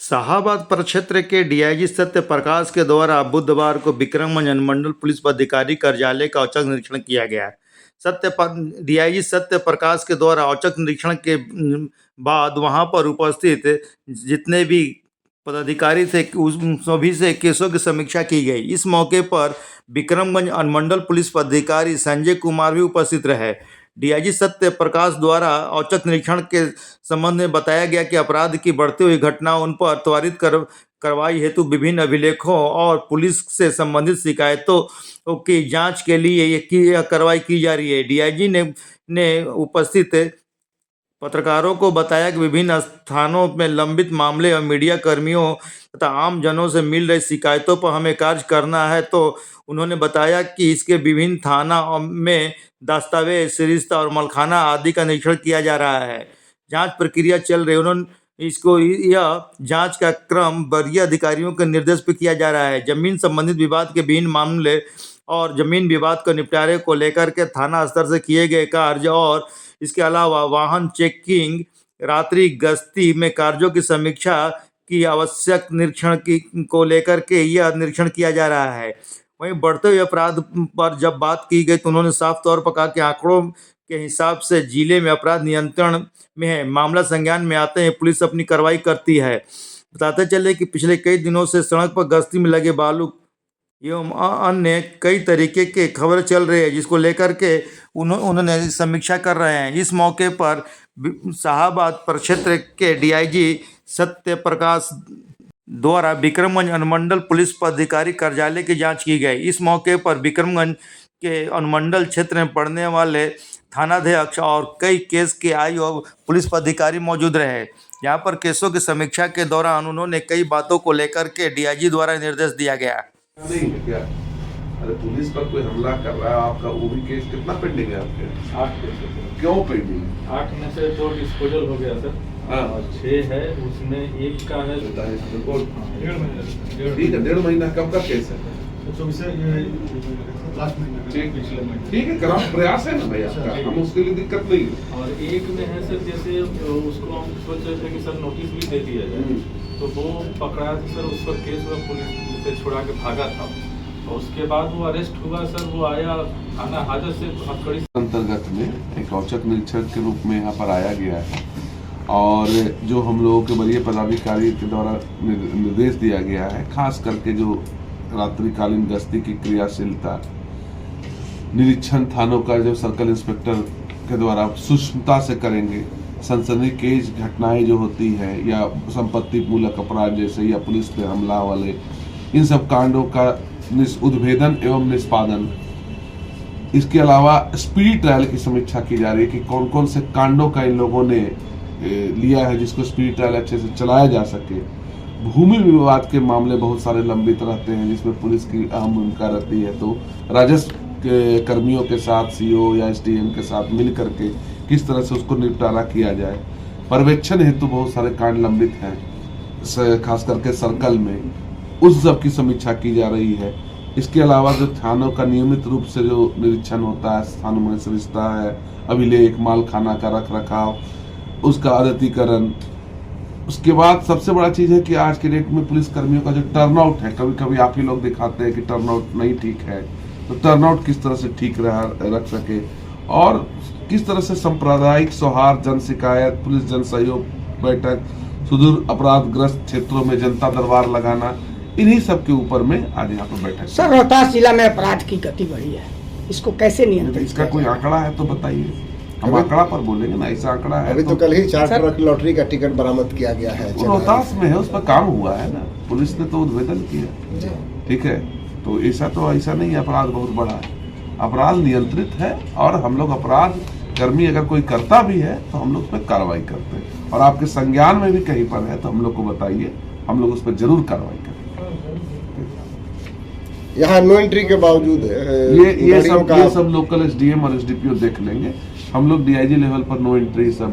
शाहाबाद प्रक्षेत्र के डीआईजी सत्य प्रकाश के द्वारा बुधवार को विक्रमगंज अनुमंडल पुलिस पदाधिकारी कार्यालय का औचक निरीक्षण किया गया। डीआईजी सत्य प्रकाश के द्वारा औचक निरीक्षण के बाद वहां पर उपस्थित जितने भी पदाधिकारी थे उस सभी से केसों की समीक्षा की गई। इस मौके पर विक्रमगंज अनुमंडल पुलिस पदाधिकारी संजय कुमार भी उपस्थित रहे। डीआईजी सत्य प्रकाश द्वारा औचक निरीक्षण के संबंध में बताया गया कि अपराध की बढ़ती हुई घटनाओं उन पर त्वरित कार्रवाई हेतु विभिन्न अभिलेखों और पुलिस से संबंधित शिकायतों की जांच के लिए यह कार्रवाई की जा रही है। डीआईजी ने उपस्थित पत्रकारों को बताया कि विभिन्न स्थानों में लंबित मामले और मीडिया कर्मियों तथा आम जनों से मिल रही शिकायतों पर हमें कार्य करना है। तो उन्होंने बताया कि इसके विभिन्न थाना में दस्तावेज, सरिस्ता और मलखाना आदि का निरीक्षण किया जा रहा है। जांच प्रक्रिया चल रही है। उन्होंने यह जांच का क्रम वरीय अधिकारियों के निर्देश पर किया जा रहा है। जमीन संबंधित विवाद के विभिन्न मामले और जमीन विवाद को निपटारे को लेकर के थाना स्तर से किए गए कार्य और इसके अलावा वाहन चेकिंग, रात्रि गश्ती में कार्यों की समीक्षा की आवश्यक निरीक्षण को लेकर के यह निरीक्षण किया जा रहा है। वहीं बढ़ते हुए अपराध पर जब बात की गई तो उन्होंने साफ तौर पर कहा कि आंकड़ों के हिसाब से जिले में अपराध नियंत्रण में है। मामला संज्ञान में आते हैं पुलिस अपनी कार्रवाई करती है। बताते चले कि पिछले कई दिनों से सड़क पर गश्ती में लगे बालू एवं अन्य कई तरीके के खबर चल रही है, जिसको लेकर के उन्होंने समीक्षा कर रहे हैं। इस मौके पर शाहाबाद प्रक्षेत्र के डीआईजी सत्य प्रकाश द्वारा विक्रमगंज अनुमंडल पुलिस पदाधिकारी कार्यालय की जांच की गई। इस मौके पर विक्रमगंज के अनुमंडल क्षेत्र में पड़ने वाले थानाध्यक्ष और कई केस के आई और पुलिस पदाधिकारी मौजूद रहे। यहाँ पर केसों की समीक्षा के दौरान उन्होंने कई बातों को लेकर के डीआईजी द्वारा निर्देश दिया गया। नहीं है क्या? अरे पुलिस पर कोई हमला कर रहा है, आपका वो भी केस कितना पेंडिंग है आपके? 8 केस। क्यों पेंडिंग? 8 में से 2 डिस्पोजल हो गया सर। हाँ। और 6 है, उसमें एक का है 1.5 महीना। ठीक है, 1.5 महीना कब का केस है? ठीक है, करा प्रयास है ना भाई आपका, हम उसके लिए दिक्कत नहीं है। और एक में है सर, जैसे उसको हम सोच रहे थे कि सर नोटिस भी दे दिया जाए, तो वो पकड़ा था सर, उस पर केस हुआ, पुलिस से छुड़ा के भागा था। और उसके बाद वो अरेस्ट हुआ सर, वो आया थाना हाजत से हथकड़ी अंतर्गत में एक औचक निरीक्षक के रूप में यहाँ पर आया गया है और जो हम लोगों के वरीय पदाधिकारी के द्वारा निर्देश दिया गया है, खास करके जो रात्रिकालीन गश्ती की क्रियाशीलता, निरीक्षण थानों का जो सर्कल इंस्पेक्टर के द्वारा सूक्ष्मता से करेंगे, सनसनीखेज घटनाएं जो होती है या संपत्ति मूलक अपराध जैसे या पुलिस पे हमला वाले, इन सब कांडों का उद्भेदन एवं निष्पादन। इसके अलावा स्पीड ट्रायल की समीक्षा की जा रही है कि कौन कौन से कांडों का इन लोगों ने लिया है जिसको स्पीड ट्रायल अच्छे से चलाया जा सके। भूमि विवाद के मामले बहुत सारे लंबित रहते हैं जिसमें पुलिस की अहम भूमिका रहती है, तो राजस्व के कर्मियों के साथ सीओ या एसडीएम के साथ मिल करके किस तरह से उसको निपटारा किया जाए। पर्यवेक्षण हेतु बहुत सारे कांड लंबित हैं, खास करके सर्कल में, उस सब की समीक्षा की जा रही है। इसके अलावा जो थानों का नियमित रूप से जो निरीक्षण होता है, स्थानों में सरिस्ता है, अभिलेख, मालखाना का रख रखाव, उसका आदतीकरण। उसके बाद सबसे बड़ा चीज़ है कि आज के डेट में पुलिस कर्मियों का जो टर्नआउट है, कभी कभी आप ही लोग दिखाते हैं कि टर्नआउट नहीं ठीक है, तो टर्नआउट किस तरह से ठीक रख सके और किस तरह से सांप्रदायिक सौहार्द, जन शिकायत, पुलिस जन सहयोग बैठक, सुदूर अपराधग्रस्त क्षेत्रों में जनता दरबार लगाना, इन्हीं सब के ऊपर में आज यहाँ पर बैठक। सर, रोहतास जिला में अपराध की गति बढ़ी है, इसको कैसे नियंत्रित? इसका कोई आंकड़ा है तो बताइए, हम आंकड़ा पर बोलेंगे ना, ऐसा आंकड़ा है। अभी तो कल ही 4 ट्रक लॉटरी का टिकट बरामद किया गया है, रोहतास में है, उस पर काम हुआ है ना, पुलिस ने तो उद्भेदन किया। ठीक है, तो ऐसा नहीं, अपराध बहुत बड़ा है, अपराध नियंत्रित है और हम लोग अपराध कर्मी अगर कोई करता भी है तो हम लोग उस पर कार्रवाई करते हैं। और आपके संज्ञान में भी कहीं पर है तो हम लोग को बताइए, हम लोग उस पर जरूर कार्रवाई करें। यहाँ नो एंट्री के बावजूद ये सब लोकल एसडीएम और एसडीपीओ देख लेंगे। हम लोग डीआईजी लेवल पर नो एंट्री सब